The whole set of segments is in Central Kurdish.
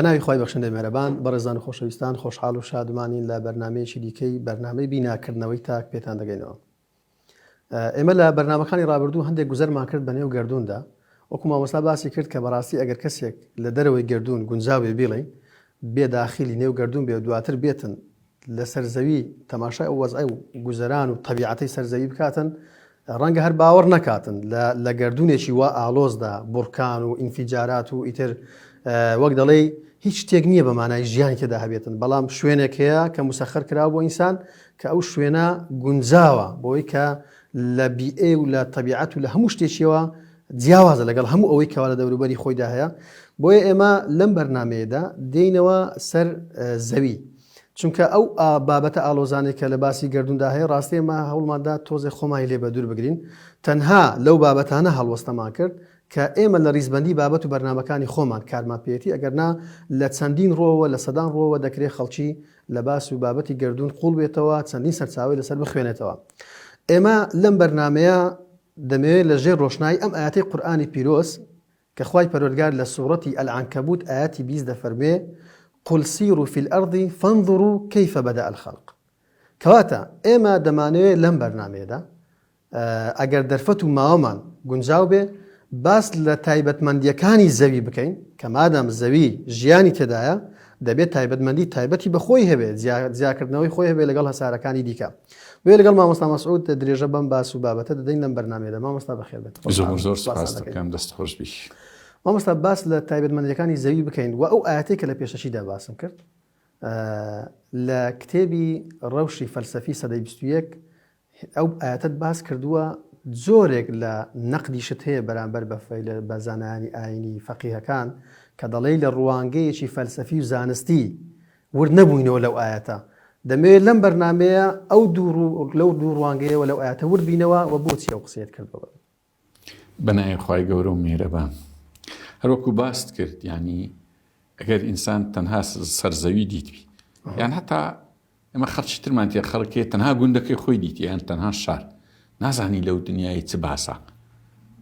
بەناوی خۆی بەخشندەی مێرەبان بەڕێزان و خۆشەویستان خۆشحاڵ و شادمانین لە بەرنمەیەکی دیکەی بەرنامەی بیناکردنەوەی تاک پێتان دەگەینەوە. ئێمە لە بەرنمەکانی ڕابردوو هەندێک گوزەرمان کرد بە نێو گردووندا، وەکو مامۆستا باسی کرد کە بەڕاستی ئەگەر کەسێک لە دەرەوەی گردوون گونجاوێ بڵێ بێداخلی نێو گردوون بێ دواتر بێتن لە سەرزەوی تەماشای ئەو وەزعی و گوزەران و طبیعەتی سەرزەوی بکاتن، ڕەنگە هەر باوەڕ نەکاتن لە گردوونێکی وا ئالۆزدا بورکان و ئینفیجارات و ئیتر وەک دەڵێ هیچ شتێک نییە بە مانای ژیانی تێدا هەبێتن، بەڵام شوێنێک هەیە کە مسەخەر کراوە بۆ ئینسان کە ئەو شوێنە گونجاوە بۆی کە لە بیئێ و لە طبیعەت و لە هەموو شتێکیەوە جیاوازە لەگەڵ هەموو ئەوەی کەوا لە دەوروبەری خۆیدا هەیە. بۆیە ئێمە لەم بەرنمەیەدا دێینەوە سەر زەوی، چونکە ئەو بابەتە ئالۆزانێک کە لە باسی گردووندا هەیە ڕاستی ئێمە هەوڵماندا تۆزێ خۆمای لێ بە دوور بگرین، تەنها لەو بابەتانە هەڵوەستەمان کرد کە ئێمە لە ریزبەندی بابەت و بەرنمەکانی خۆمان کارمان پێێتی، ئەگەرنا لە چەندین ڕۆوە لە سەدان ڕۆوە دەکرێت خەڵکی لە باس و بابەتی گردوون قوڵ بێتەوە، چەندین سەرچاوی لەسەر بخوێنێتەوە. ئێمە لەم بەرنمەیە دەمەوێت لە ژێر ڕۆشنایی ئەم ئاەتەی قورئانی پیرۆز کە خوای پەروەردگار لە سوورەتی ئەلعنکەبوت ئاەتی 20 دەفەرمێ قل سیروا فی الأرض فانظروا كيف بدأ الخلق. کەواتە ئێمە دەمانەوێت لەم بەرنمەیەدا ئەگەر دەرفەت و ماوەمان گونجاو بێ باس لە تایبەتمەندیەکانی زەوی بکەین کە مادام زەوی ژیانی تێدایە دەبێت تایبەتمەندی تایبەتی بەخۆی هەبێت، زیاکردنەوەی خۆی هەبێت لەگەڵ هەسارەکانی دیکە. بۆیە لەگەڵ مامۆستا مەسعود درێژە بەم باس و بابەتە دەدەین لەم بەرنمەیەدا. مامۆستا بەخێر بێت. زۆر سپاس دەکەم، دەست خۆش بیش. مامۆستا باس لە تایبەتمەندیەکانی زەوی بکەین و ئەو ئاەتەی کە لە پێشەشیدا باسم کرد لە کتێبی ڕەوشی فەلسەفی سەدەی 21 ئەو ئاەتت باس کردووە زۆرێک لە نەقدیشت هەیە بەرامبەر بە زانایانی ئاینی فەقیهەکان کە دەڵێ لە ڕوانگەیەکی فەلسەفی و زانستی وردنەبووینەوە لەو ئاەتە. دەمەوێت لەم بەرنمەیە ئەو لەو دوو ڕوانگەیەوە لەو ئاەتە وردبینەوە و بۆچی ئەو قسەیەت کردەوە. بەنای خوای گەورە و میهرەبان هەروەکو باست کرد، یعنی ئەگەر ئینسان تەنها سەرزەوی دیتوی یان هەتا ئەمە خەڵکی ترمان تێ خەڵکێ تەنها گوندەکەی خۆی دیتی یان تەنها شار نازانی لەو دنیای چ باسە،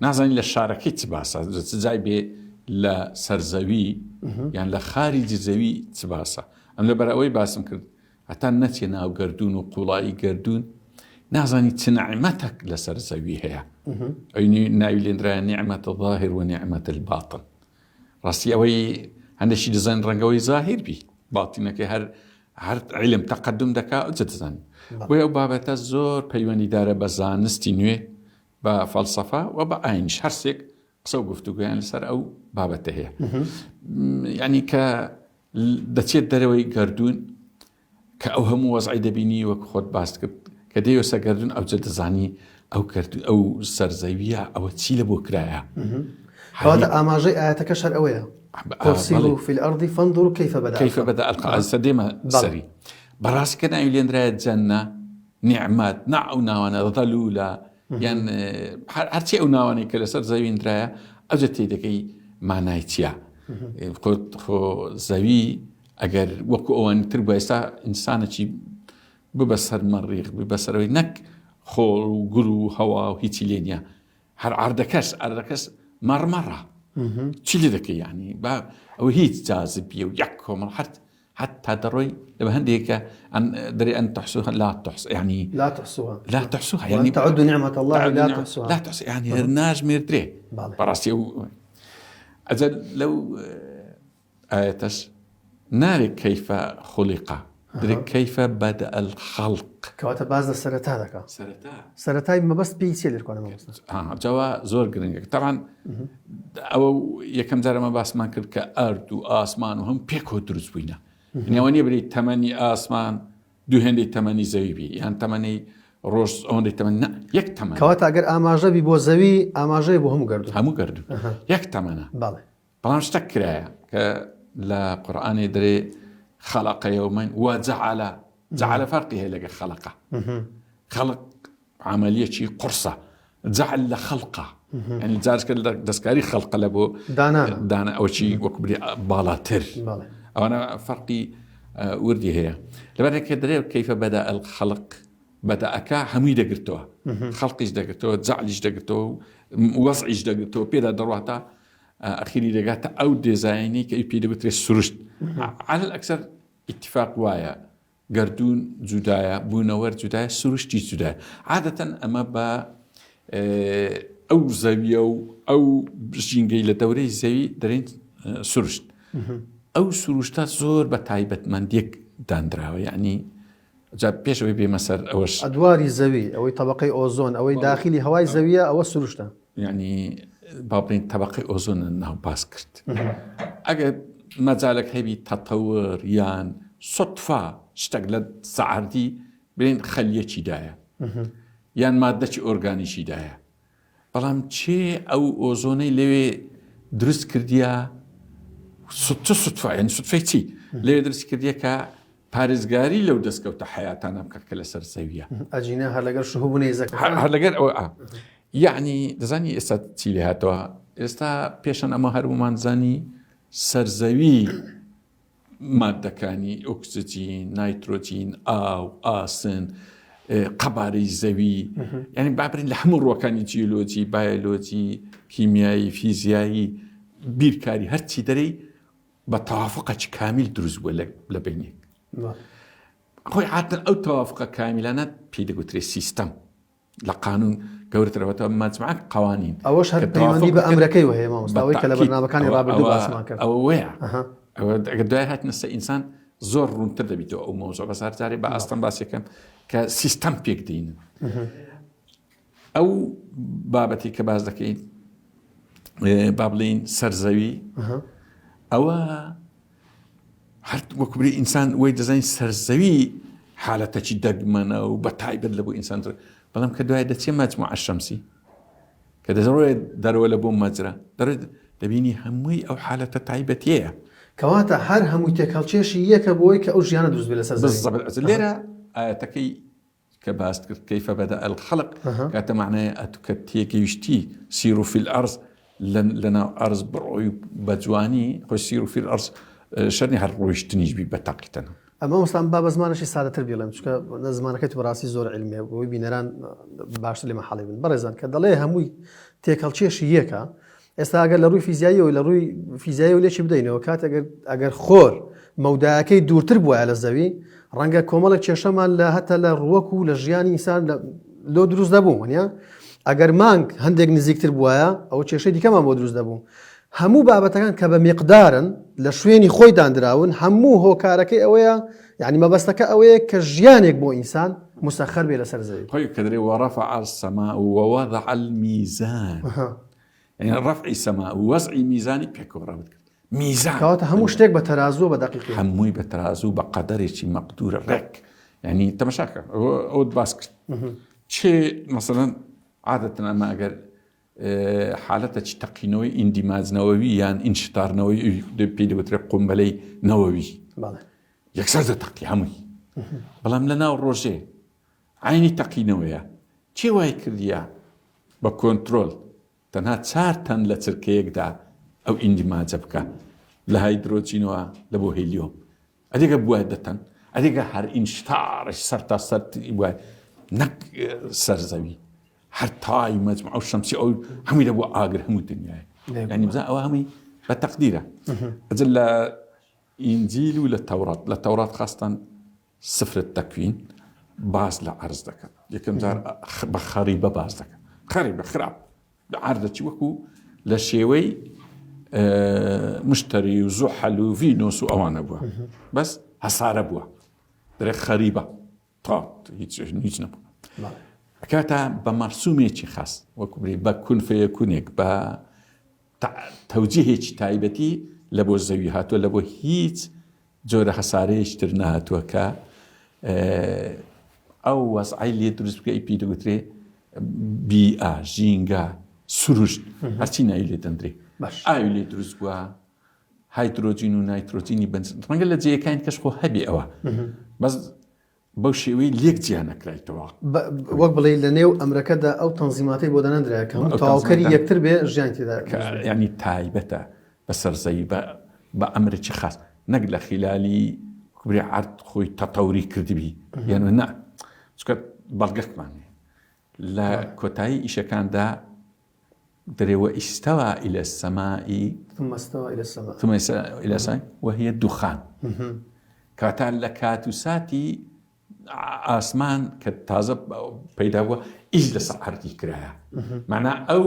نازانی لە شارەکەی چ باسە، چ جای بێ لە سەرزەوی یان لە خارجی زەوی چ باسە. ئەم لەبەرەوەی باسم کرد هەتا نەچێ ناو گردوون و قوڵایی گردوون نازانی چ نعمەتێک لەسەر زەوی هەیە. ئەوی ناوی لێنرایە نیعمەتە ظاهر و نیعمەتە الباطن. ڕاستی ئەوەی هەندێکی دەزان ڕەنگەوەی ظاهر بی، باتینەکەی هەر علم تەقەدم دەکا ئەوجە دەزانین. بۆیە ئەو بابەتە زۆر پەیوەندیدارە بە زانستی نوێ، بە فەلسەفە و بە ئاینیش، هەرسێک قسە و گفتوگویان لەسەر ئەو بابەتە هەیە. یعنی کە دەچێت دەرەوەی گردوون کە ئەو هەموو وەزعی دەبینی وەک خۆت باست کرد کە دەیوەسە گردوون ئەوجە دەزانی ئەو سەرزەویە ئەوە چی لە بۆ کرایە. هذا ئاماژەی ئاەتەکەش هەر ئەوەیە سیروا فی الأرض فانظروا كيف بدأ الخلق. سەدێمە سەری بەڕاستکە ناوی لێنرایە جەنە نیعمەت ئەو ناوانە ظەلوولە یان هەرچی ئەو ناوانەی کە لەسەر زەوی نرایە ئەوجە تێدەکەی مانای چییە. خۆ زەوی ئەگەر وەکو ئەوان تر بە ئێستا ئینسانێکی ببە سەر مەڕیخ ببە سەرەوەی نەک خۆڵ و گوڵ و هەوا و هیچی لێ نییە، هەر ئاردەکەس مەڕمەڕە چی لێ دەکەی، یعنی ئەوە هیچ جازبیە و یەک کۆمەڵ حتى دەڕۆی لە بەهندێکە دەرێ ئەن تحسوها لا تحصى، يعني لا تحصوها يعني تعدوا نعمة الله لا تحصى يعني ناژمێر درێ بەڕاستی. ئەجل لەو ئاەتەش نارێک کەیفە خولقە درێک کەیفە بەدە الخەڵق کەواتە باز لە سەرەتا دەکات. سەرەتای مەبەست پێی چێ لێرکوانە جاوا زۆر گرنگە. طبعا ئەوە یەکەم جارەمە باسمان کرد کە ئەرد و ئاسمان و هەم پێکۆ دروست بووینە. نێوانیە بێت تەمەنی ئاسمان دوو هێندەی تەمەنی زەوی بی یان تەمەنی ڕۆژ ئەوەندەی تەمەنی یەک تەمەن. کەواتە ئەگەر ئاماژەبی بۆ زەوی ئاماژەیە بۆ هەموو گردو یەک تەمەنە. بەڵام شتێک کرایە کە لە قورئانی دەرێ خەلەقە یەومەن وجعل فەرقی هەیە لەگەڵ خەلەقە. خەلق عملیەکی قورسە، جعل لە خەلقە یعنی جارشکە دەستکاری خەلقە لە بۆ دانا ئەوەی وەکو بری باڵاتر. ئەوانە فەرقی وردی هەیە. لەبەرێکە دەرێ کەیفە بەدە الخەلق بەدەئەکە هەمووی دەگرتەوە، خەڵقیش دەگرتەوە، جعلیش دەگرتەوە، وەزعیش دەگرتەوە، پێدا دەڕاتە ئەخیری دەگاتە ئەو دێزاینی کە پێ دەگوترێت سروشت على الأكثر اتفاق وایە گردون جودایە بوونەوە جودایە سروشتی جودایە عادەتەن ئەمە بە ئەو زەویە و ئەو ژینگەی لە دەورەی زەوی دەرێن سروشت ئەو سروشتە زۆر بە تایبەتمەندیەک دانراوە یعنی جا پێشەوەی بێمە سەر ئەوەش ئەدواری زەوی ئەوەی طبقەی ئۆزۆن ئەوەی داخلی هەوای زەویە ئەوە سروشتە یعنی بابرین طبقەی ئۆزۆن ناو باس کرد ئەگەر مەجالێک هەبی تەتەور یان سوتفا شتێک لە سەعاردی بڵێن خەلیەکیدایە یان مادەی ئۆرگانیشیدایە بەڵام چێ ئەو ئۆزۆنەی لەوێ دروست کردیە چه سوتفا یعنی سوتفەی چی لەوێ دروست کردیە کە پارێزگاری لەو دەستکەوتە حیاتانە بکات کە لەسەر زەویە ئەجینە هەر لەگەر شوهبوو نێزەکە هەر لەگەر ئەوە یعنی دەزانی ئێستا چی لێ هاتەوە ئێستا پێشەن ئەمە هەرومان زانی سەرزەوی مادەکانی ئۆکسجین نایترۆجین ئاو ئاسن قەبارەی زەوی یعنی بابرین لە هەموو ڕۆکانی جیۆلۆجی بایۆلۆجی کیمیایی فیزیایی بیرکاری هەرچی دەرەی بە تەوافقێکی کامیل دروست بووە لە بینێک خۆی عادەتەن ئەو تەوافقە کامیلانە پێی دەگوترێت سیستەم لە قانون گەورەترەوەتەوە مجموعە قوانین ئەوەش هەر پەیوەندی بە ئەمرەکەی وهەیە مامۆستاوەی کە لە بەرنامەکانی ڕابردوو باسمان کرد ئەوە وەیە ئەگەر دوای هاتنە سەر ئینسان زۆر ڕوونتر دەبیتەوە ئەو مۆزۆ بەسەر جارێ بە ئاستەم باسیەکەم کە سیستەم پێک دێنن ئەو بابەتی کە باز دەکەین با بڵێین سەرزەوی ئەوە هەر وەکوبری ئینسان وەی دەزانین سەرزەوی حالەتەکی دەگمەنە و بە تایبەت لە بۆ ئینسان بەڵام کە دوای دەچێ مەجموعە شەمسی کە دەڕۆێت دەرەوە لە بۆ مەجرە دەڕێت دەبینی هەمووی ئەو حالەتە تایبەتیەیە کەواتە هەر هەمووی تێکەڵچێشی یەکە بۆی کە ئەو ژیانە دروست بێت لەسەر زەوی لێرە ئاەتەکەی کە باس کرد كيف بدأ الخلق کاتە معنای ئەتوکە تێگەیشتی سیر و فی الأرض لەناو ئەرز بڕۆی بە جوانی خۆی سیر و فی الأرض شەرنی هەر ڕۆیشتنیش بی بە تاقیتەنە ئەمە وەستان با بە زمانەشی سادەتر بێڵێم چکە زمانەکەی بەڕاستی زۆر علمیە بۆی بینەران باشتر لێمە حاڵی بن بەڕێزان کە دەڵێ هەمووی تێکەڵچێشی یەکە ئێستا ئەگەر لە ڕووی فیزیایی و لە ڕووی فیزیایی و لێکی بدەینەوە کات ئەگەر خۆر مەودایەکەی دوورتر بووە لە زەوی ڕەنگە کۆمەڵێک کێشەمان لە هەتا لە ڕووەک و لە ژیانی ئینسان لۆ دروست دەبوو وەنیا ئەگەر مانگ هەندێک نزیکتر بووایە ئەو کێشەی دیکەمان بۆ دروست دەبوو هەموو بابەتەکان کە بە میقدارن لە شوێنی خۆی دانراون هەموو هۆکارەکەی ئەوەیە یعنی مەبەستەکە ئەوەیە کە ژیانێک بۆ ئینسان مسەخەر بێ لەسەر زەوی خۆی کە دەرێ وەڕەفع السەماء ووضع الميزان يعني رفع السماء ووضع ميزاني بيكورا ميزان کەواتە هەموو شتێک بە تەرازوە بە دەقیقی هەمووی بە تەرازوو بە قەدەرێکی مەقدورە ڕێک يعني تەماشاکە ئەوت باس کرد چێ مثلا عادەتەن ئەمە ئەگەر حالەتێکی تەقینەوەی ئیندیماجنەوەوی یان ئینشتارنەوەی پێی دەوترێت قومبەلەی نەوەوی یەکسەر دەتەقی هەمووی بەڵام لە ناو ڕۆژێ عینی تەقینەوەیە چێ وای کردیە بە کۆنترۆل تەنها 4 تەن لە چرکەیەکدا ئەو ئیندیماجە بکە لە هایدرۆجینەوە لە بۆ هێلیۆم ئەدێگە بووە دەتەن ئەدێگە هەر ئینشتارش سەر تا سەر وای نەک سەرزەوی هەر تای مەجموعە و شەمسی ئەو هەمووی لە بۆ ئاگر هەموو دنیای یعنی بزان ئەوە هەمووی بە تەقدیرە ئەجل لە ئینجیل و لە تەورات لە تەورات خاستان سفر التەکوین باز لە عەرز دەکەن یەکەم جار بە خەریبە باز دەکەن خەریبە خراپ عەردەچی وەکو لە شێوەی مشتری و زوحەل و ڤینۆس و ئەوانە بووە بەس هەسارە بووە دەرێ خەریبە تات هیچ نەبوو کاتە بە مەرسومێکی خاص وەکو بێ بە کون فەیەکونێک بە تەوجیهێکی تایبەتی لە بۆ زەوی هاتووە لە بۆ هیچ جۆرە هەسارەیەکی تر نهاتووە کە ئەو وەزعی لێ دروست بکە ئیپی دەگوترێ بیئا ژینگە سروشت هەرچی ناوی لێ دەندرێ ئاوی لێ دروست بووە هایدرۆجین و نایترۆجینی بنزین ڕەنگە لە جێیەکانی کەس خۆ هەبێ ئەوە بەس بەو شێوەی لێک جیان نەکرایتەوە وەک بڵێ لە نێو ئەمرەکەدا ئەو تەنزیماتەی بۆ دەنەندرایە کە تەواوکەری یەکتر بێ ژیان تێدا یعنی تایبەتە بە سەرزەوی بە ئەمرێکی خاص نەک لە خلالی کوبری عەرد خۆی تەتەوری کردبی یانە نە چکە بەڵگەکمان لە کۆتایی ئیشەکاندا دري استوى إلى السماء ثم استوى إلى السماء ثم استوى إلى السماء وهي الدخان كاتان لكاتوساتي آسمان كتازب پیدا بووە ئیش لەسەر عەردی کرایە معنا ئەو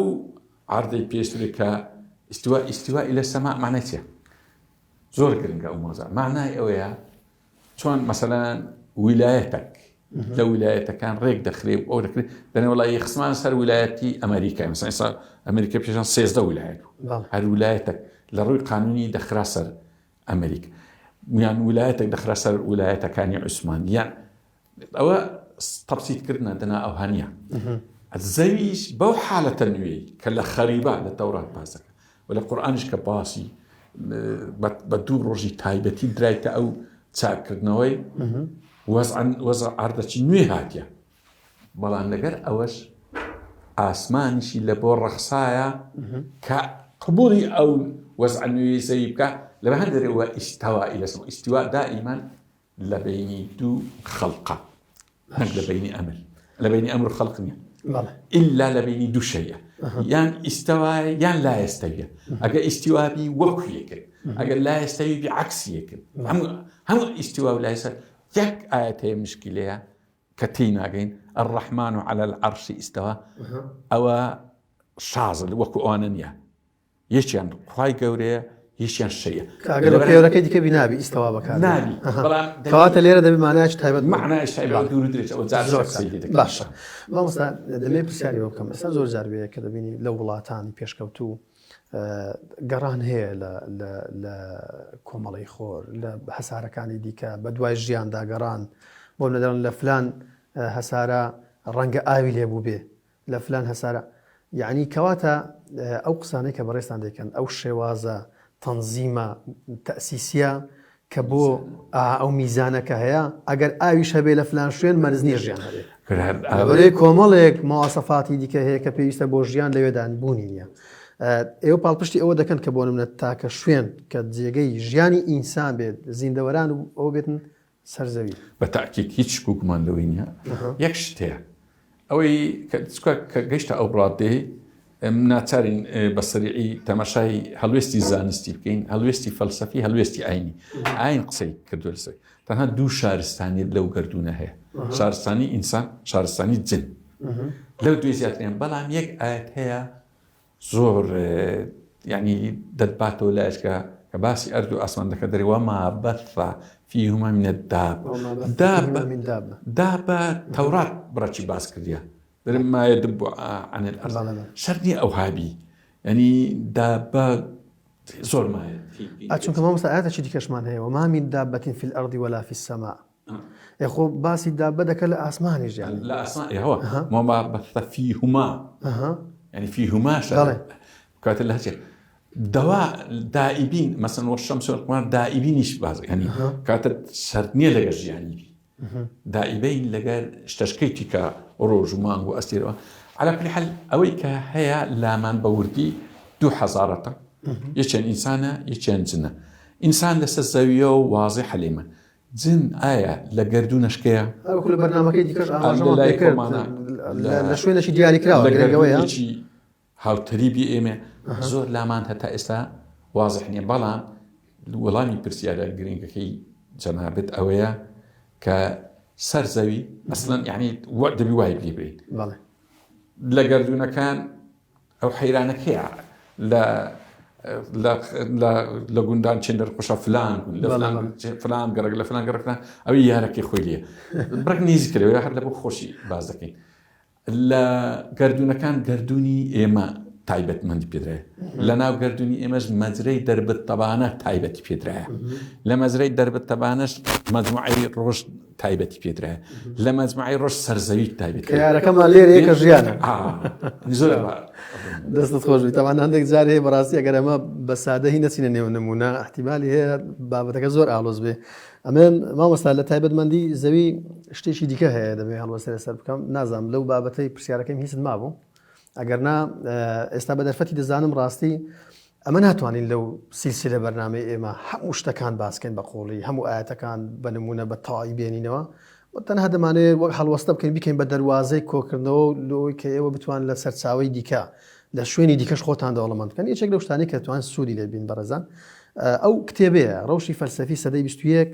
عەردەی پێشترێ کە ئیستیوا إلى السماء معنای چییە؟ زۆر گرنگە ئەو مۆزە معنای ئەوەیە چۆن مەسەلەن ویلایەتێک لە ویلایەتەکان ڕێک دەخرێت ئەو دەکرێت دەنێ وڵای خسمان سەر ویلایەتی ئەمریکای مەسەڵەن ئێستا ئەمریکا پێشان 13 ویلایەت بوو هەر ویلایەتێک لە ڕووی قانونی دەخرا سەر ئەمریکا یان ویلایەتێک دەخرا سەر ویلایەتەکانی عوسمانی یان ئەوە تەبسیطکردنە دەنا ئەوهانیە زەویش بەو حالەتە نوێی کە لە خەریبە لە تەورات باس دەکات و لە قورئانیش کە باسی بە دوو ڕۆژی تایبەتی درایتە ئەو چاکردنەوەی وەزع عەردەکی نوێ هاتیە بەڵام لەگەر ئەوەش ئاسمانیشی لە بۆ ڕەخسایە کە قبوڵی ئەو وەزع نوێی زەوی بکە لە هەر دەرەوە ئیستەوا إلى السماء ئیستیوا دائیما لە بینی دوو خەڵقە هەر لە بینی ئەمر لە بینی ئەمر خەڵق نییە إلا لە بینی دوو شەیە یان ئیستەوایە یان لا ئێستەویە ئەگەر ئیستیوابی وەکو یەکرد ئەگەر لا ئێستەوی عەکسی یەکرد هەموو ئیستیوا و لا ئێستەوی یەک ئاەت هەیە مشکلەیە کە تێی ناگەین الرحمن على العرش استوى ئەوە شازل وەکو ئەوانە نییە یەکیان خوای گەورەیە یەکیان شەیە کەگەڵەکەی دیکە بینابی ئیستەوا بەکار نابی کەواتە لێرە دەبی مانایکی تایبەت معنایش تایبەت دوور درێژ ئەوە جار باشە مامۆستا دەمێ پرسیاریەوە بکەم ئێستا زۆر جار بەیە کە دەبینی لە وڵاتانی پێشکەوتوو گەڕان هەیە لە کۆمەڵی خۆر لە هەسارەکانی دیکە بە دوای ژیاندا گەڕان بۆ نەدەڕن لە فلان هەسارە ڕەنگە ئاوی لێبوو بێ لە فلان هەسارە یعنی کەواتە ئەو قسانەی کە بەڕێستان دەکەن ئەو شێوازە تەنزیمە تەسیسیە کە بۆ ئەو میزانەکە هەیە ئەگەر ئاویش هەبێ لە فلان شوێن مەرز نییە ژیان هەبێ کۆمەڵێک مەواسەفاتی دیکە هەیە کە پێویستە بۆ ژیان لەوێدان بوونی نییە ئێوە پاڵپشتی ئەوە دەکەن کە بۆ نمونە تاکە شوێن کە جێگەی ژیانی ئینسان بێت زیندەوەران و ئەو بێتن سەرزەوی بە تاکید هیچ کوکمان لەوەی نییە یەک شتەیە ئەوەی کە گەیشتە ئەو ڕادەی ناچارین بە سەریعی تەماشای هەڵوێستی زانستی بکەین هەڵوێستی فەلسەفی هەڵوێستی ئاینی ئاین قسەی کردووە لەسەر تەنها دوو شارستانی لەو گردونە هەیە شارستانی ئینسان شارستانی جن لەو دوێ زیاتریان بەڵام یەک ئاەت هەیە زۆر یعنی دەتباتەوە لایشکە کە باسی ئەرد و ئاسمان دەکە دەرەوە ما بەثە فیهما من الدابة تەورات بڕاچی باس کردیە ما يدب عن الأرض شرني أو هابي يعني دابة زور ما أتشون كمان مسألة شيء كشمان هي وما من دابة في الأرض ولا في السماء يا خو باسي الدابة دك لا أسمان يعني لا أسمان هو ما بث فيهما يعني فيهما شر كانت اللهجة دواء دائبين مثلا والشمس والقمر دائبين يشبه يعني كانت شرني لجج يعني دائبين لقال اشتشكيتك روج ومان وأسير على كل حال أويك هي لامان بوردي دو حضارة يشان إنسانة يشان جنة إنسان لسه الزاوية واضحة لما جن آية لقردونا شكيا كل برنامج يديكش لا شوية شيء ديالي كراوة لقردونا شيء هاو تريبي إيمة زور لامان هتا إستا واضح نيا بلان ولامي برسيالة الجرينكا كي جنابت أويا كسرزوي اصلا يعني وقت بيواي بليبين لا قردونا كان او حيرانك هي لا قندان شندر قشا فلان فلان قرق لفلان قرق فلان او يارك خويليه برك نيزي كلي ولا حد لبو خوشي بازكين لا قردونا كان قردوني ايما تایبەت مندی پێدرێ لە ناو گەردونی ئێمەش مەجرەی دەربت تەبانە تایبەتی پێدرایە لە مەجرەی دەربت تەبانەش مەجموعەی ڕۆژ تایبەتی پێدرایە لە مەجموعەی ڕۆژ سەرزەوی تایبەت یارەکەمان لێرە یەکە ژیانە زۆر دەستت خۆش بێت تەوان هەندێک جار هەیە بەڕاستی ئەگەر ئەمە بە سادەهی نەچینە نێو نمونە احتیمالی هەیە بابەتەکە زۆر ئاڵۆز بێ ئەمێن مامۆستا لە تایبەتمەندی زەوی شتێکی دیکە هەیە دەبێت هەڵوەسەر لەسەر بکەم نازانم لەو بابەتەی پرسیارەکەم هیچت مابوو ئەگەرنا ئێستا بە دەرفەتی دەزانم ڕاستی ئەمە ناتوانین لەو سیلسیلە بەرنامەی ئێمە هەموو شتەکان باسکەین بە قوڵی هەموو ئاەتەکان بە نمونە بە تەواوی بێنینەوە تەنها دەمانێت وەک هەڵوەستە بکەین بکەین بە دەواازەی کۆکردنەوە لەوەی کە ئێوە بتوان لە سەرچاوی دیکە لە شوێنی دیکەش خۆتان دەوڵەمەندکەن یەکێک لەو شتانی کە توان سوودی لێ بین بەڕێزان ئەو کتێبەیە ڕەوشی فەلسەفی سەدەی 21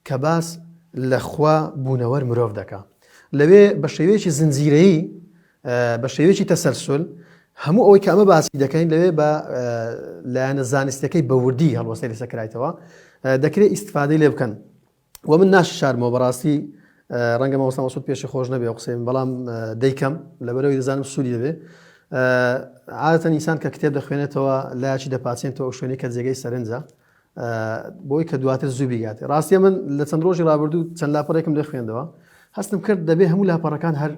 کە باس لە خوا بوونەوەر مرۆڤ دەکا لەوێ بە شێوەیەکی زنجیرەیی بە شێوەیەکی تەسەلسل هەموو ئەوەی کە ئەمە باسی دەکەین لەوێ بە لایەنە زانستیەکەی بەوردی هەڵوەسەی لەسەرکرایتەوە دەکرێت ئیسیفادەی لێ بکەن و من ناشارمەوە بەڕاستی ڕەنگە مەوەستا مەسعود پێشی خۆش نەبێ قسەیم بەڵام دەیکەم لەبەرەوەی دەزانم سوودی دەبێ عادەتەن ئینسان کە کتێب دەخوێنێتەوە لایەکی دەپاچێنەوە شوێنی کە جێگەی سەرنجە بۆی کە دواتر زوو بیگاتێ ڕاستیە من لە چەند ڕۆژی ڕابردوو چەند لاپەڕێکم دەخوێندەوە هەستم کرد دەبێ هەموو لاپەڕەکان هەر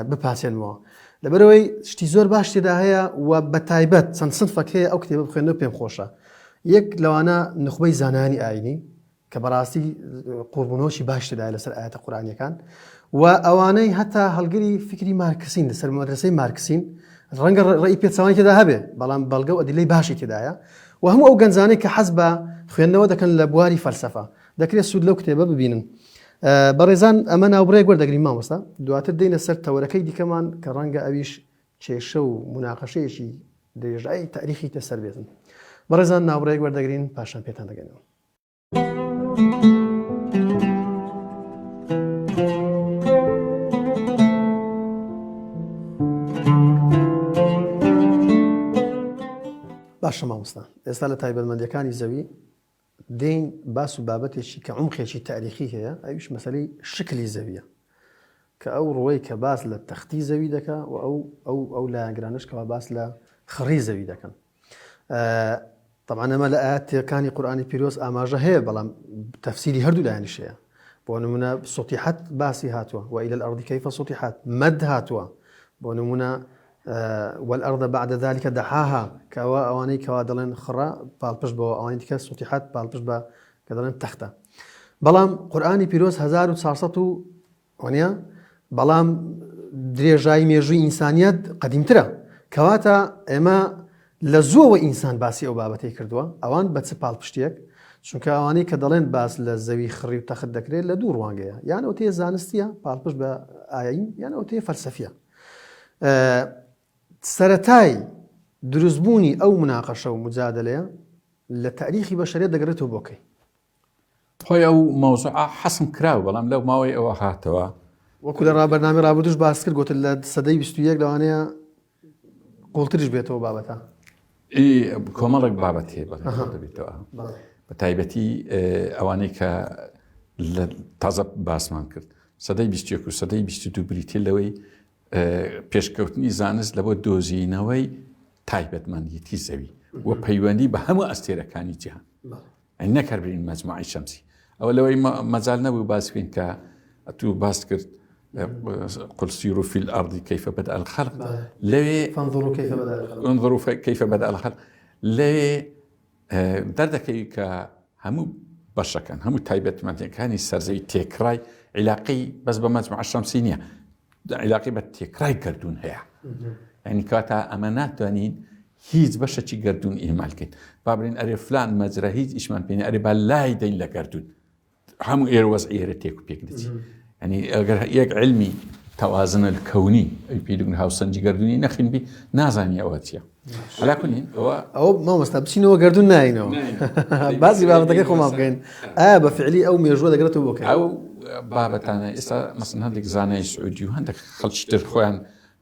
بپاچێنمەوە لەبەرەوەی شتی زۆر باش تێدا هەیە و بە تایبەت چەند سنفەک هەیە ئەو کتێبە بخوێنەوە پێم خۆشە یەک لەوانە نخبەی زانانی ئاینی کە بەڕاستی قوربوونەوەشی باش تێدا لەسەر ئاەتە قورئانیەکان و ئەوانەی هەتا هەڵگری فکری مارکسین لەسەر مەدرسەی مارکسین ڕەنگە ڕێی پێچەوانی تێدا هەبێ بەڵام بەڵگە و ئەدلەی باشی تێدایە و هەموو ئەو گەنجانەی کە حەز بە خوێندنەوە دەکەن لە بواری فەلسەفە دەکرێت سوود لەو کتێبە ببینن بەڕێزان ئەمە ناوبڕێک وەردەگرین مامۆستا دواتر دێنە سەر تەوەرەکەی دیکەمان کە ڕەنگە ئەویش کێشە و مناقەشەیەکی درێژایی تاریخی تەسەر بێتن بەڕێزان ناوبڕێک وەردەگرین پاشان پێتان دەگەینەوە باشە مامۆستا ئێستا لە تایبەتمەندیەکانی زەوی دێین باس و بابەتێکی کە عمقێکی تاریخی هەیە ئەویش مەسەلەی شکلی زەویە کە ئەو ڕۆی کە باس لە تەختی زەوی دەکا و ئەو لایەنگرانش کەوا باس لە خڕی زەوی دەکەن طبعا ئەمە لە ئاەتەکانی قورئانی پیرۆز ئاماژە هەیە بەڵام تەفسیری هەردوو لایەنیش هەیە بۆ نمونە سوتیحەت باسی هاتووە وإلى الأرض كيف سطحت مد هاتووە بۆ نمونە والأرض بعد ذلك دحاها كوا أواني كوا دلن خرا بالبش بو أواني كا سطحت بالبش با كدلن تخته بلام قرآني بيروز 1400 ونيا بلام درێژایی مێژووی ئینسانیەت قەدیمترە کەواتە ئێمە لە زووەوە ئینسان باسی ئەو بابەتەی کردووە ئەوان بە چ پاڵپشتێک چونکە ئەوانەی کە دەڵێن باس لە زەوی خڕی و تەخت دەکرێت لە دوو ڕوانگەیە یان ئەو تێ زانستیە پاڵپشت بە ئاین یان ئەو تێ فەلسەفیە سەرەتای دروستبوونی ئەو مناقەشە و مجادلەیە لە تاریخی بەشەریەت دەگەڕێتەوە بۆکەی خۆی ئەو مەوزوع حەسم کراوە بەڵام لەو ماوەی ئەوە هاتەوە وەکو لە ڕابەرنامەی ڕابردووش باس کرد گوتن لە سەدەی 21 لەوانەیە قوڵتریش بێتەوە بابەتە کۆمەڵێک بابەت هەیە دەبێتەوە بە تایبەتی ئەوانەی کە لە تازە باسمان کرد سەدەی 21 و سەدەی 22 بریتێ لەوەی پێشکەوتنی زانست لە بۆ دۆزینەوەی تایبەتمەندیەتی زەوی و پەیوەندی بە هەموو ئەستێرەکانی جیهان ئەی نەکەربین مەجموعی شەمسی ئەوە لەوەی مەجال نەبوو باس بکەین کە تو باس کرد قل سيروا في الأرض كيف بدأ الخلق لوي انظروا كيف بدأ الخلق لوي دردكي كهمو بشكان همو تايبت معناتها كاني سرزي تيكراي علاقي بس بمجموعة الشمسية علاقي بالتيكراي كردون هيا يعني كاتا أمانات دانين هیچ بەشێکی گردون ئیمالکەین بابرین ئەرێ فلان مەجرە هیچ ئیشمان پێ ئەرێ با لای دەین لە گردون هەموو ئێرە وەزعیرە تێک و پێک دەچی يعني ئەگەر یەک علمی تەوازنە کەونی ئەی پێدون هاوسەنجی گردونی نەخین بی نازانی ئەوە چییە عەلا کولین ئەو مامۆستا بچینەوە گردون ناینەوە باسی بابەتەکەی خۆمان بکەین ئایا بە فعلی ئەو مێژووە دەگرێتەوە بۆکەی ئەو بابەتانە ئێستا مەسەڵەن هەندێک زانای سعودی و هەندێک خەڵکی تر خۆیان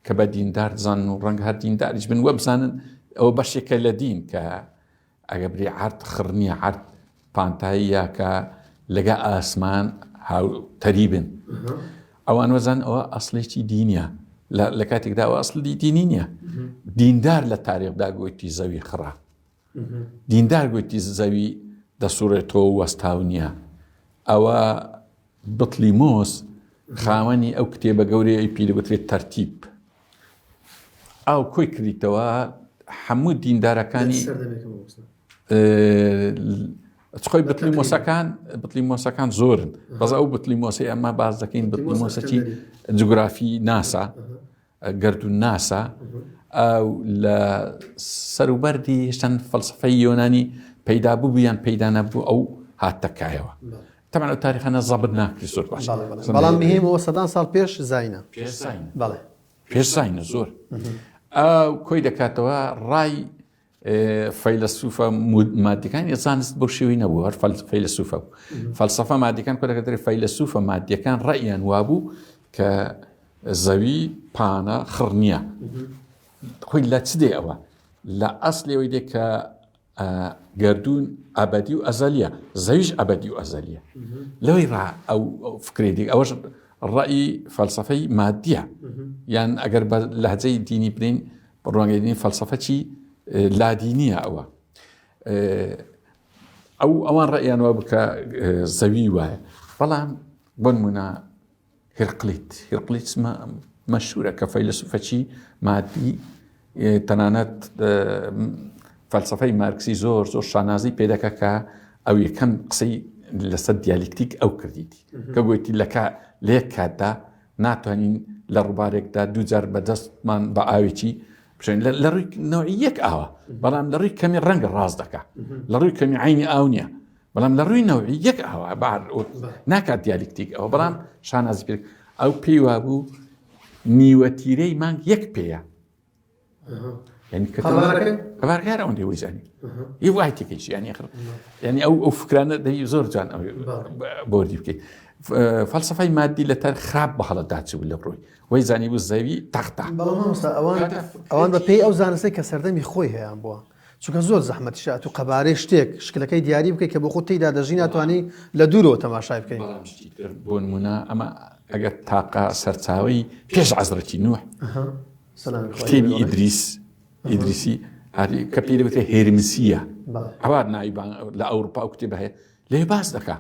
کە بە دیندار دەزانن و ڕەنگە هەر دینداریش بن وە بزانن ئەوە بەشێکە لە دین کە ئەگە بری عەرد خڕنیە عەرد پانتاییە کە لەگە ئاسمان هاوتەری بن ئەوان وەزان ئەوە ئەسڵێکی دینیە لە کاتێکدا ئەوە ئەسڵی دینی نییە دیندار لە تاریخدا گوتی زەوی خڕا دیندار گوتی زەوی دەسوڕێتەوە وەستاو نییە ئەوە بتڵی مۆس خاوەنی ئەو کتێبە گەورەی پیرەگوترێت تەرتیب ئەو کۆی کردیتەوە هەموو دیندارەکانی خۆی بتڵی مۆسەکان زۆرن بەز ئەو بتڵی مۆسی ئەمە باز دەکەین بتڵی مۆسەکی جوگرافی ناسا گردون ناسا ئەو لە سەروبەردی هێشتن فەلسفەی یۆنانی پەیدا بوو بیان پەیدا نەبوو ئەو هاتەکایەوە طبعا ئەو تاریخانە زەبر ناکری زۆر باش بەڵام مهمەوە سەدان ساڵ پێش زاینە پێش زاینە زۆر کۆی دەکاتەوە ڕای فەیلسوفە مادیەکانی زانست بۆ شێوەی نەبوو هەر فەیلسوفە و فەلسەفە مادیەکان کۆ دەکاتێت فەیلسوفە مادیەکان ڕەیان وابوو کە زەوی پانە خڕ نییە خۆی لە چ دێ ئەوە لە ئەسلێەوەی دێ کە گردون ئەبەدی و ئەزەلیە زەویش ئەبەدی و ئەزەلیە لەوەی ئەو فکرێتی ئەوەش ڕەئی فەلسەفەی مادیە یان ئەگەر بە لەهجەی دینی برین ڕوانگەیدنی فەلسەفە چی لادینیە ئەوە ئەوان ڕەیان وا بکە زەوی وایە بەڵام بۆ نمونە هێرقلیت مەشهورە کە فەیلسوفەکی مادی تەنانەت فەلسەفەی مارکسی زۆر شانازی پێدەکە کە ئەو یەکەم قسەی لەسەر دیالکتیک ئەو کردیتی کە گوێتی لە یەک کاتدا ناتوانین لە ڕووبارێکدا دووجار بەدەستمان بە ئاوێکی لە ڕووی نەوعی یەک ئاوە بەڵام لە ڕووی کەمی ڕەنگە ڕاست دەکە لە ڕووی کەمی عینی ئاو نییە بەڵام لە ڕووی نەوعی یەک ئاوە ناکات دیالکتیک ئەوە بەڵام شانازی پێ ئەو پێی وابوو نیوەتیرەی مانگ یەک پێیە خەبارگار ئەوەندەی وەیزانی هی وای تێکیش ینی ئەو فکرانە دەی زۆر جوان بۆردی بکەیت فەلسەفەی مادی لەتەر خراپ بە هەڵەتدا چوو لە ڕۆی وەی زانی بوو زەوی تەختە ئەوان بە پێی ئەو زانستەی کە سەردەمی خۆی هەیەیان بووە چونکە زۆر زەحمەتی شات و قەبارەی شتێک شکلەکەی دیاری بکەیت کە بۆ خۆت تێیدا دەژی ناتوانانی لە دوورەوە تەماشای بکەین بۆ نمونە ئەمە ئەگەر تاقا سەرچاوی پێش عەزرەتی نوح کتێبی ئیدریسی کە پێی دەوترێ هێرمسیە هەوار نایبان لە ئەوروپا ئەو کتێبە هەیە لێ باس دەکا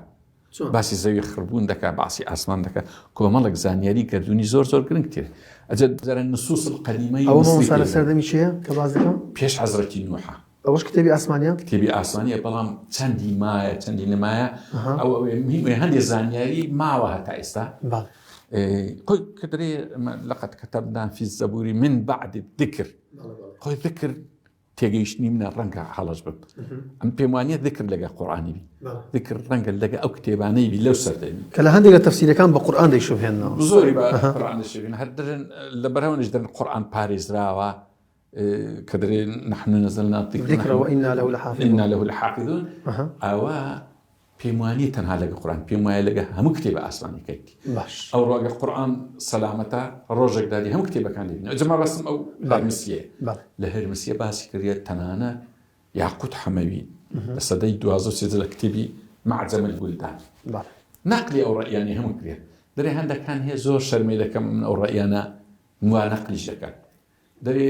باسی زەوی خڕبوون دەکا باسی ئاسمان دەکا کۆمەڵک زانیاری گردوونی زۆر گرنگ تێ ئەجە زەرە نسوس القەدیمەی ئەوە مەسەلە سەردەمی چییە کە باس دەکەم پێش عەزرەتی نوحە ئەوەش کتێبی ئاسمانیە کتێبی ئاسمانیە بەڵام چەندی مایە چەندی نمایە ئەو هەندێک زانیاری ماوە هەتا ئێستا خۆی کە دەرێ لەقەد کەتەبنا فی الزەبور من بعد الذکر خۆی ذکر تێگەیشتنی منە ڕەنگە هەڵەش بب ئەم پێم وانیە ذکر لەگە قورئانی بی ذکر ڕەنگە لەگە ئەو کتێبانەی بی لەو سەردەمی کە لە هەندێک لە تەفسیرەکان بە قورئان دەیشوبهێنەوە زۆری بە قورئان دەیشوبهێن هەر دەرن لە بەرەوەنش دەرن قورئان پارێزراوە کە دەرێ نحن نزلنا الذکر وإنا له لحافظون ئەوە پێم وانیە تەنها لەگە قورئان پێم وایە لەگە هەموو کتێبە ئاسمانیکەیتی ئەو ڕۆگە قورئان سەلامەتە ڕۆژێک دادی هەموو کتێبەکان لێبین ئەجەما بەسم ئەو هەرمسیە لە هەرمسیە باسی کردێت تەنانە یاقوت حەمەوی لە سەدەی 12 لە کتێبی معجەم البلدان نەقلی ئەو ڕەئیانی هەموو کرێت دەرێ هەندەکان هەیە زۆر شەرمەی دەکەم من ئەو ڕەئیانە وا نەقلیش دەکات دەرێ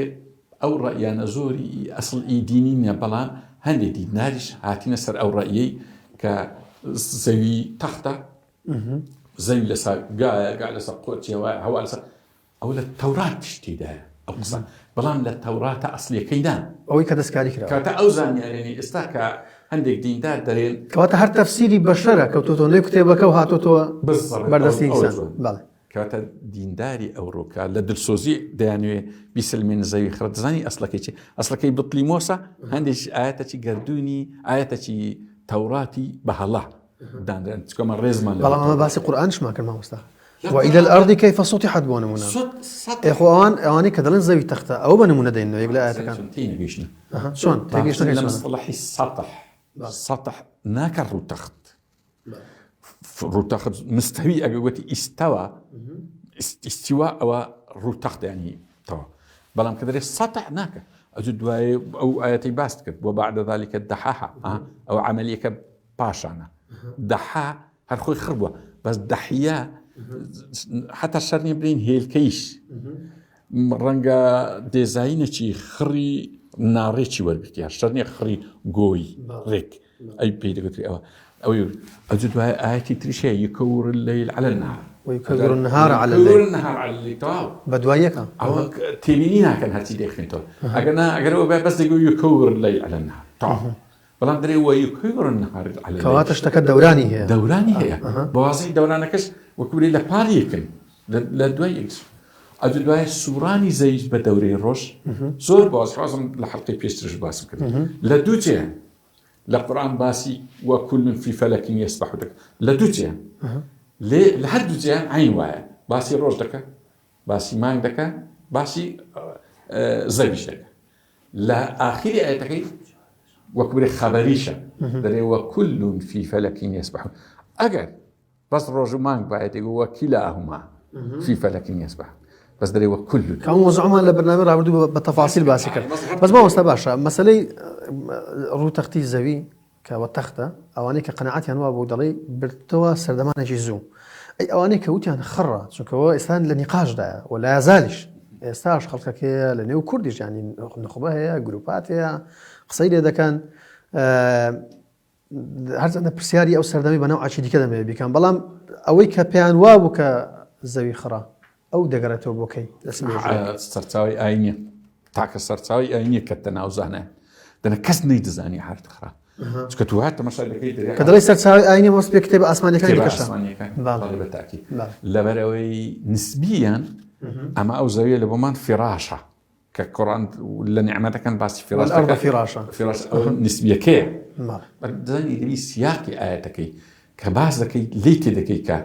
ئەو ڕەئیانە زۆری ئەسڵ ئیدینی نیە بەڵام هەندێک دیناریش هاتینە سەر ئەو ڕەئیەی کە زەوی تەختە زەوی لەسەر گا لەسەر قۆچیەوە هەوا لەسەر ئەو لە تەورات تشتیدایە ئەو قسە بەڵام لە تەوراتە ئەسلەکەیدا ئەوەی کە دەستکاری کرا کاتە ئەو زانیارێنی ئێستا کە هەندێک دیندار دەرێن کەواتە هەر تەفسیری بەشەرە کەوتۆتۆ لێ کتێبەکە و هاتۆتەوە بەردەستی ئینسان کاتە دینداری ئەوڕۆکە لە دلسۆزی دەیانوێ بیسلمێن زەوی خڕ دەزانی ئەسلەکەی چی ئەسلەکەی بطلیمۆسە هەندێک ئاەتەی گردوونی ئاەتەی تەوراتی بەهەڵا دانرێن چکەمە ڕێزمان بەڵام ئەمە باسی قورئانشمان کرد مامۆستا وإلى الأرض كيف سطحت بۆ نمونە ئێخۆوان ئەوانەی کە دەڵێن زەوی تەختە ئەوە بە نمونە دەینەوە یەک لە ئاەتەکان چۆن تێگەیشتنەکەی لە مصطلحی سطح ناکە ڕووتەخت ڕووتەخت مستەوی ئەگە گوتی ئیستەوە ئیستیوا ئەوە ڕووتەخت ینی تەوە بەڵام کە دەرێت سطح ناکە ئەجو دوایێ ئەو ئاەتی باست کرد بۆ بعد ذلك دەحاها ئەو عملیەکە پاشانە دەحا هەر خۆی خڕ بووە بەس دەحیا حتا شەر نیە برین هێلکەیش ڕەنگە دێزاینێکی خڕی ناڕێکی وەرگرتیا شەر نیە خڕی گۆی ڕێک ئەی پێی دەگوتری ئەوەی ئەجو دوایە ئاەتی تریشەیە یکەور اللەیل عەلە النهار ويكبر النهار على الليل بدوايك أو تبينين هكذا هاتي داخلين تو أجر بس يقول يكور الليل على النهار طبعا بلان دري هو يكور النهار على الليل كواتش تكد دوراني هي بواسي دورانكش وكبري لباريكن لدوايكس أدواي سوراني زيج بدوري روش زور باز حازم لحلقي بيسترش باسم كده لدوتين لقرآن باسي وكل في فلك يسبح لك لدوتين لحد جيان عين وايا باسي روش دكا باسي مانگ دكا باسي زەویش دەکە لە ئاخری ئاەتەکەی وەکبرێ خەبەریشە دەرێ وەکل فی فەلەکین یەسبەحون ئەگەر بەس ڕۆژ و مانگ باەتی وەکیلاهما فی فەلەکین یەسبەحون بەس دەرێ وەکل کەم وەزعمان لە بەرنامە ڕابردوو بە تەفاسیل باسی کرد بەس مامۆستا باشە مەسەلەی ڕوو تەختی زەوی کەوە تەختە ئەوانەی کە قەنەعەتیان وا بۆ دەڵێ برتەوە سەردەمانێکی زوو ئەی ئەوانەی کە وتیان خڕە چونکەوە ئێستا لە نیقاشدایە و لا یازالیش ئێستاش خەڵکەکەیە لە نێو کوردیش ینی نخبە هەیە گروپات هەیە قسەی لێ دەکەن هەرچەندە پرسیاری ئەو سەردەمی بەناو ئاچی دیکە دەمەوێت بیکەن بەڵام ئەوەی کە پێیان وا بوو کە زەوی خڕە ئەو دەگەڕێتەوە بۆکەی سەرچاوی ئاینیە تاکە سەرچاوی ئاینیە کە تەناوزانە دەنە کەس نەیدەزانی هەرت خڕە چکە تو هات تەماشا دەکەی کە دەڵی سەرچاوی ئاینی مەست پێ کتێبە ئاسمانیەکانی کەشە بەتاکی لەبەرەوەی نسبیان ئەمە ئەو زەویە لە بۆمان فراشە کە کوڕان لە نیعمەتەکان باسی فراشە نسبیەکەیە دەزانی دەبی سیاقی ئاەتەکەی کە باس دەکەی لی تێ دەکەی کە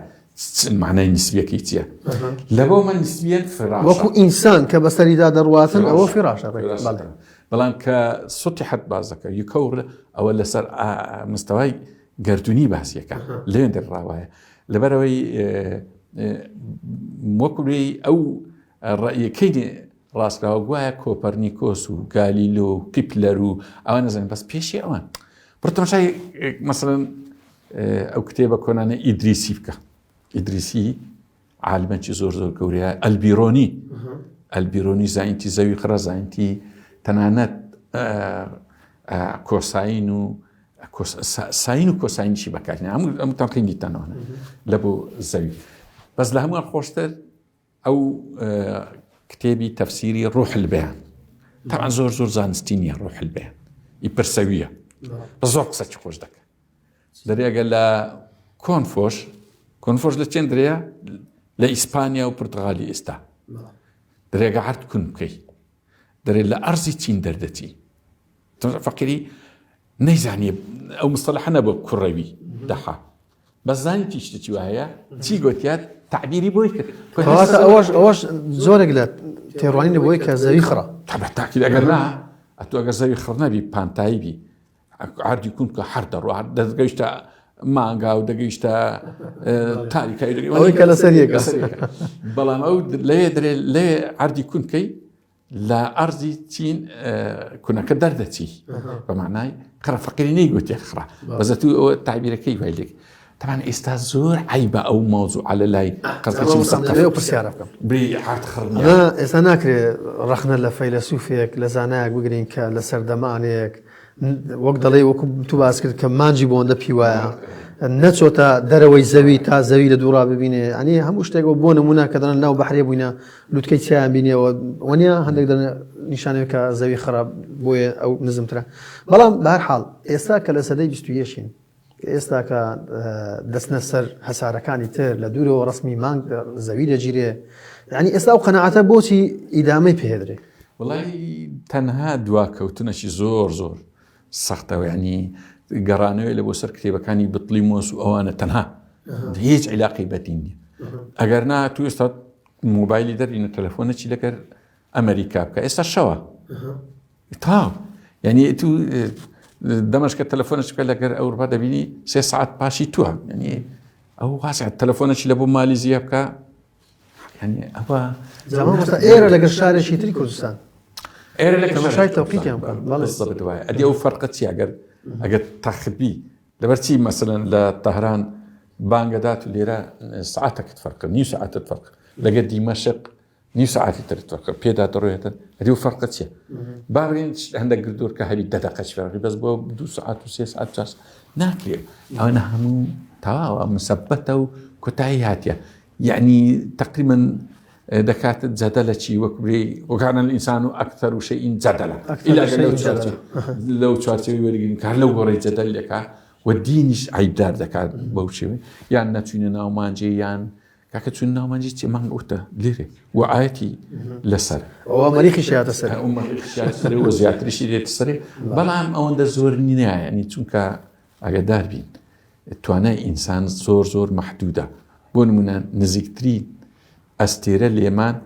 معنای نسبیەکەی چییە لەبۆ من نسبیان فراشە وەکو ئینسان کە بەسەریدا دەڕواتن ئەوە فراشە بەڵام کە سوتی حەت باز دەکە یکەور ئەوە لەسەر مستەوای گەردونی باسیەکە لێن دەڕاوایە لەبەرەوەی وەکوێ ئەو ڕەیەکەی ڕاستکراوە گوایە کۆپەرنیکۆس و گالیلۆ و کیپلەر و ئەوە نەزانین بەس پێشی ئەوان بڕتەماشای مەسەڵەن ئەو کتێبە کۆنانە ئیدریسی بکە ئیدریسی عالمەکی زۆر زۆر گەورەیە ئەلبیرۆنی زاینتی زەوی خڕە زاینتی تەنانەت کۆساین و ساین و کۆساینیشی بەکارێنێ ئەموو تەنقیم دیتانەوەە لە بۆ زەوی بەس لە هەمووان خۆشتر ئەو کتێبی تەفسیری ڕوح البەیان تەعان زۆر زۆر زانستی نییە ڕوح البەیان ئیپەرسەویە بە زۆر قسەی خۆش دەکە دەرێگە لە کۆنفۆش لە چێن درەیە لە ئیسپانیا و پورتغالی ئێستا دەرێگە هەرت کون بکەی دەرێت لە ئەرزی چین دەردەچی فەقیری نەیزانێ ئەو مستەلەحە نەبوو کوڕەوی دەخا بەس زانی تیشتێکی وایە چی گوتیات تعبیری بۆی کرد ئەوەش زۆرێک لە تێڕوانینە بۆی کە زەوی خڕە تاکی ئەگەر نا ئەتۆ ئەگەر زەوی خڕ نەبی پانتایی بی عردی کون کە هەر دەڕوە دەگەیشتە مانگا و دەگەیشتە تاریکایی کە لەسەریەکە بەڵام ئەو لێ عردی کونکەی لە ئەرزی چین کونەکە دەردەچی بەمانای خڕە فەقیری نەیگوتێ خڕە بەزەتو ئەوە تعبیرەکەی وای لێک طبعا ئێستا زۆر عیبە ئەو مۆزوع على لای قەزەکی مسەقف پرسیارە بکەم بری هات خڕنی ئێستا ناکرێت ڕەخنە لە فەیلسوفێک لە زانایەک بگرین کە لە سەردەمانێک وەک دەڵێ وەکو تو باس کرد کە مانجی بۆندە پیوایە نەچۆتە دەرەوەی زەوی تا زەوی لە دووڕا ببینێ ئەنی هەموو شتێکەوە بۆ نمونە کە دەن ناو بەحرێ بووینە لوتکەی چیان بینێەوە وەنیا هەندێک نیشانەوە کە زەوی خراپ بۆیە ئەو نزمترە بەڵام بەهەرحاڵ ئێستا کە لە سەدەی 21 ئێستا کە دەستنە سەر هەسارەکانی تر لە دوورەوە ڕسمی مانگ زەوی دەگیرێ یعنی ئێستا ئەو قەنەعەتە بۆچی ئیدامەی پێهێدرێ وڵی تەنها دواکەوتنەشی زۆر زۆر سەختەوە ینی گەڕانەوەی لە بۆ سەر کتێبەکانی بتلیمۆس و ئەوانە تەنها هیچ عیلاقی بەدین نیە ئەگەر نا تو ئێستا مۆبایلی دەرینە تەلەفۆنەکی لەگەر ئەمریکا بکە ئێستا شەوە تاو یعنی تو دەمەشکە تەلەفۆنەش بکە لەگەر ئەوروپا دەبینی 3 ساعت پاشی تووە ینی ئەو واسع تەلەفۆنەکی لە بۆ مالیزیە بکە ینی ئەوە ئێرە لەگەر شارێکی تری کوردستان ئێرە لە تەماشای تەوقیتیان بکەن بەڵێ وایە ئەدی ئەو فەرقە چی ئەگەر تەخبی لەبەر چی مەسەلەن لە تەهران بانگەدات و لێرە ساعتەکەت فەرقە نیو ساعتت فەرق لەگەر دیمەشق نیو ساعتی ترت فەرقە پێدا دەڕۆێتن ئەدی ئەو فەرقە چییە باڵێن هەندێک گردوور کە هەبی 10 دقەش فەرقی بەس بۆ 2 ساعت و 3 ساعت چاس ناکرێت ئەوانە هەموو تەواوە مسەبەتە و کۆتایی هاتیە یعنی تقریبا دەکاتت جەدەلەکی وەکبرێ وەکانە الئینسان و ئەکتەر و شەیئین جەدەلە لەو چوارچەوەی وەرگین کار لەو گۆڕەی جەدەلێکە و دینیش عیبدار دەکات بەو شێوەی یان نەچوونە ناومانجێ یان کاکە چون ناومانجی چی مانگ وتە لێرێ و ئاەتی لەسەر ئەوە مەریخی شیاتە سەر و زیاتریشی دێتە سەرێ بەڵام ئەوەندە زۆر نییە ینی چونکە ئەگەدار بین توانای ئینسان زۆر زۆر مەحدودە بۆ نمونە نزیکترین ئەستێرە لێمان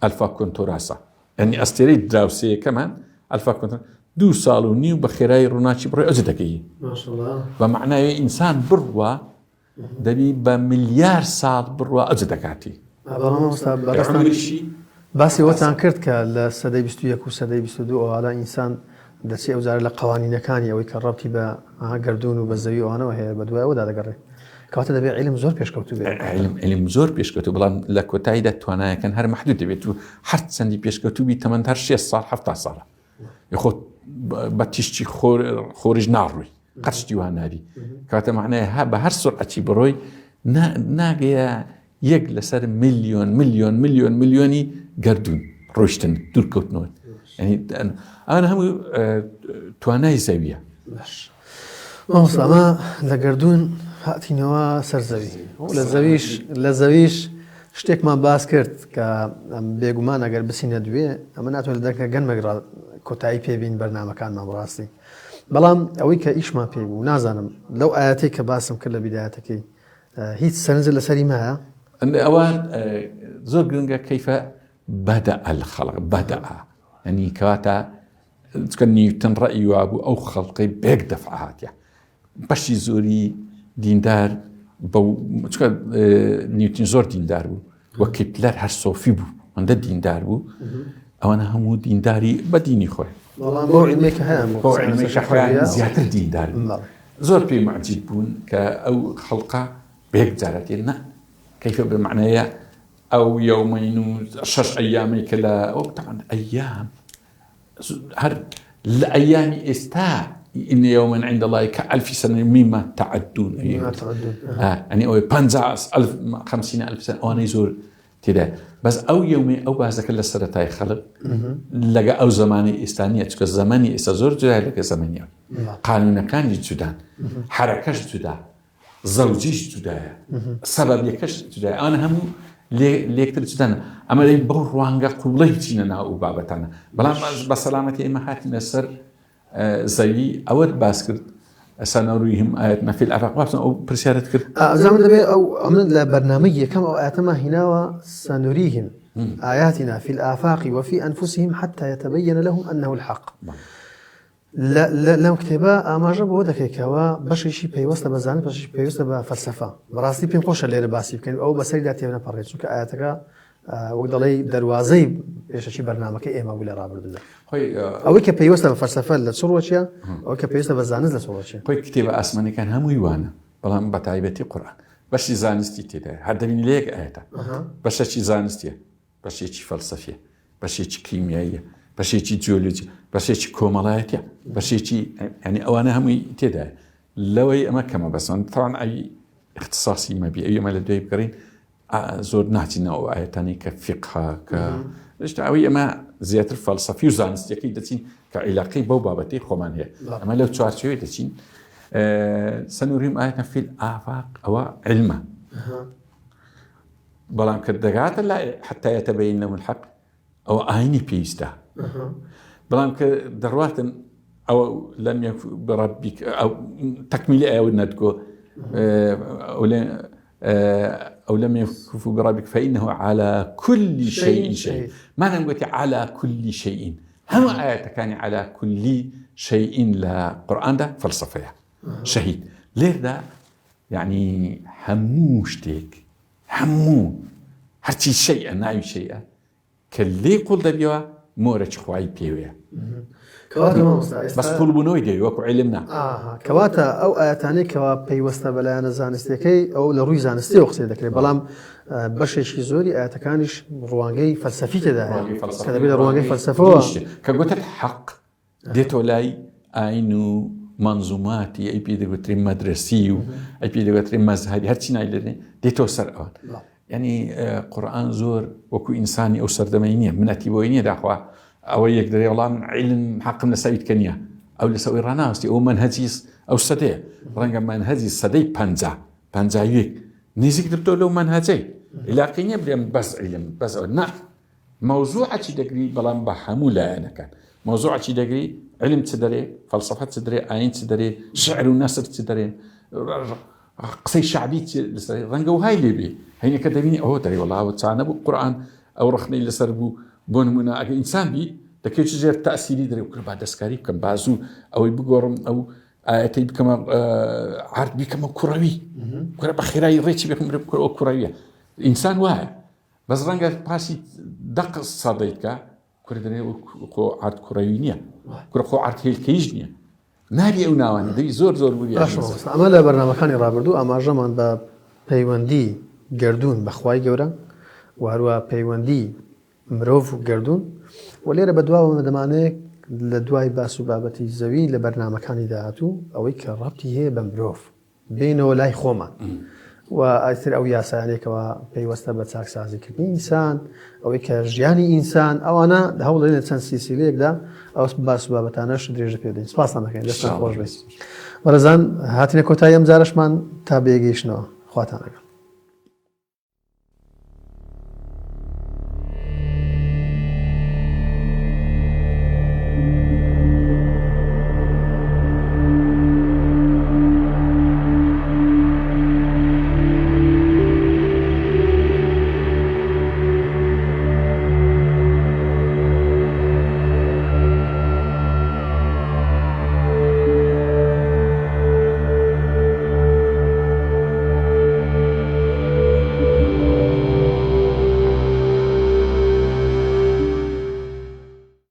ئەلفا کۆنتۆراسە يعني ئەستێرەی دراوسەیەکەمان ئەلفا کۆنترۆل 2 ساڵ و نیو بە خێرایی ڕووناچی بڕۆی ئەوجە دەکەی بە معناوی ئینسان بڕوە دەبی بە ملیار ساڵ بڕوە ئەوجە دەکاتی باسی وەتان کرد کە لە سەدەی 21 و سەدەی 22 ئەووالا ئینسان دەچێت ئەوجار لە قوانینەکانی ئەوەی کە ڕەبتی بە گردون و بە زەوی ئەوانەوە هەیە بە دوایەوەدا دەگەڕێت کەواتە دەبێت عیلم زۆر پێشکەوتوو بێت علم زۆر پێشکەوتوو بەڵام لە کۆتاییدا توانایەکەن هەر محدود دەبێت و هەر چەندی پێشکەوتووبی تەمەند هەر 6 ساڵ 7 ساڵە خۆ بە تیشتی خۆریش ناڕووی قەچتی وان نابی کەواتە معنای بە هەر سرعەتی بڕۆی ناگەیە یەک لەسەر ملیۆنی گردون ڕۆیشتن دوورکەوتنەوە ئەوانە هەموو توانای زەویە ئەمە لە گردون هاتینەوە سەرزەوی لە زەویش شتێکمان باس کرد کە بێگومان ئەگەر بچینە دوێ ئەمە ناتوانێت دەکە گەنمەگرا کۆتایی پێبین بەرنامەکانمان بڕاستی بەڵام ئەوەی کە ئیشمان پێ بوو نازانم لەو ئاەتەی کە باسم کرد لە بیدایەتەکەی هیچ سەرنجە لەسەری مایە ئەوان زۆر گرنگە کەیفە بەدە الخەڵق بەدە ینی کەواتە چکە نیوتن ڕەئی وابوو ئەو خەڵقی بێک دەفع هاتیە بەشی زۆری دیندار چکە نیوتن زۆر دیندار بوو وە کیپلەر هەر سۆفی بوو ئەندە دیندار بوو ئەوانە هەموو دینداری بە دینی خۆی زیاتر دیندار زۆر پێی معجیب بوون کە ئەو خەڵقە بێک جارەتێ نە كيف بمعنى أو يومين و6 أيام كلا أو طبعا أيام هر الأيام إن يوما عند الله ك1000 سنة مما تعدون يعني أو 50,000 سنة أو نيزور كده بس أو يومي أو بعض كل السرطة خلق لقى أو زماني إستانية تك زماني إستزور جدا لقى زمانية قانون كان جدا حركة جدا زوجيش جدا سبب يكش جدا أنا هم ليكتر جدا أما لي بروانجا قولي تينا أو بابتنا بلا بسلامتي إما حاتنا سر زي أول باسكت سنريهم آياتنا في الآفاق أو برسالة كرت زمان دبي أو من برنامج كم أو آياتنا هنا وسنريهم آياتنا في الآفاق وفي أنفسهم حتى يتبين لهم أنه الحق لا لو كتبا ما جابوا هذا كوا باش يشي بيوصل بزان باش بيوصل بفلسفة براسي بينقوش اللي رباسي كان أو بسيرة أنا بريتش كآياتك وقدلي دروازي إيش شيء برنامج إيه ولا رابر ده أو كبيوصل بفلسفة للصورة أو كبيوصل بزانز للصورة هاي كتابة أسماني كان هم يوانا بلام بتعيبتي قرآن باش زانستي تدا هذا من ليك آياته باش شيء زانستي باش شيء فلسفية باش شيء كيميائية باش شيء جيولوجيا باش شيء كومالاتيا باش شيء يعني أوانا هم تدا لو أي أماكن بس طبعا أي اختصاصي ما بي أي ما لدي بقرين زور نحتنا أو آياتاني كفقه اجتماعي أما زيادة الفلسفة وزانستي أكيد دتين كعلاقي بوبابتي خمان هي أما لو تشارشوا دتين سنريهم آياتنا في الآفاق أو علما بلان كدقات لا حتى يتبين لهم الحق أو آيني بيستا بلان كدروات أو لم يكن بربك أو تكملي أو ندكو أو لم يكفوا بربك فإنه على كل شيء شهيد ما نقول على كل شيء هم آيات كان على كل شيء للقرآن ده فلسفة شهيد ليه ده يعني هموشتك همو هرتي شيء نايم شيء كلي قل ده بيوا مورج خواي بيويا بس طلبونوي دي وكو علمنا كواتا او آياتاني كوا بيوستا بلانا زانستيكي او لروي زانستي وقتي دكري بلام بشيشي زوري آياتكانش روانجي فلسفي كده كذا بيدا روانجي فلسفه كقلت حق ديتو لاي اينو منظوماتي اي بيدي قلتري مدرسي اي بيدي قلتري مذهبي هرتي نايلري ديتو سر يعني قرآن زور وكو انساني او سردمينيه من اتيبوينيه داخوا أو يقدر يقولون علم حق من سويت كنيا أو لسوي رناستي أو منهجيس أو سدي رنجا منهجيس سدي بانزا يك نيزك تبتولو منهجي إلى قيني بدي بس علم بس نا موضوع شيء دقري بلان بحمولا أنا كان موضوع شيء دقري علم تدري فلسفة تدري آين تدري شعر ونثر تدري قصي شعبي رنجا وهاي ليبي هيني كدبيني أوه تري والله وتعنا بالقرآن أو رخني لسربو بۆ نمونە ئەگە ئینسان بی دەکەوێت زێر تاسیری دەرێ وکرد با دەستکاری بکەم بازوو ئەوەی بگۆڕم ئەو ئاەتەی بکەمە عرد بیکەمە کوڕەوی کورە بە خێرایی ڕێکی بێکم ئەو کوڕەویە ئینسان وایە بەس ڕەنگە پاسی دەق سەدەیتکە کورە دەرێ خۆ عرد کوڕەوی نییە کورە خۆ عرد هێلکەیش نییە نابێ ئەو ناوانە دەوی زۆر بوری ئەمە لە بەرنامەکانی ڕابردوو ئاماژەمان بە پەیوەندی گردون بەخوای گەورە و هەروە پەیوەندی مرۆڤ و گردون و لێرە بە دواوە دەمانێت لە دوای باس و بابەتی زەوی لە بەرنامەکانی داهاتوو ئەوەی کە ڕەبتی هەیە بە مرۆڤ بینەوە لای خۆمان و ئایتر ئەو یاسایانێکەوە پێیوەستە بە چاکسازیکردنی ئینسان ئەوەی کە ژیانی ئینسان ئەوانە هەوڵێنە چەند سیسیلەیەکدا ئەو باس و بابەتانەش درێژە پێ بدەین سپاسان دەکەین دەستان خۆش بێت وەرەزان هاتینە کۆتایی ئەم جارەشمان تا بێگەیشتنەوە خواتان لەگەڵ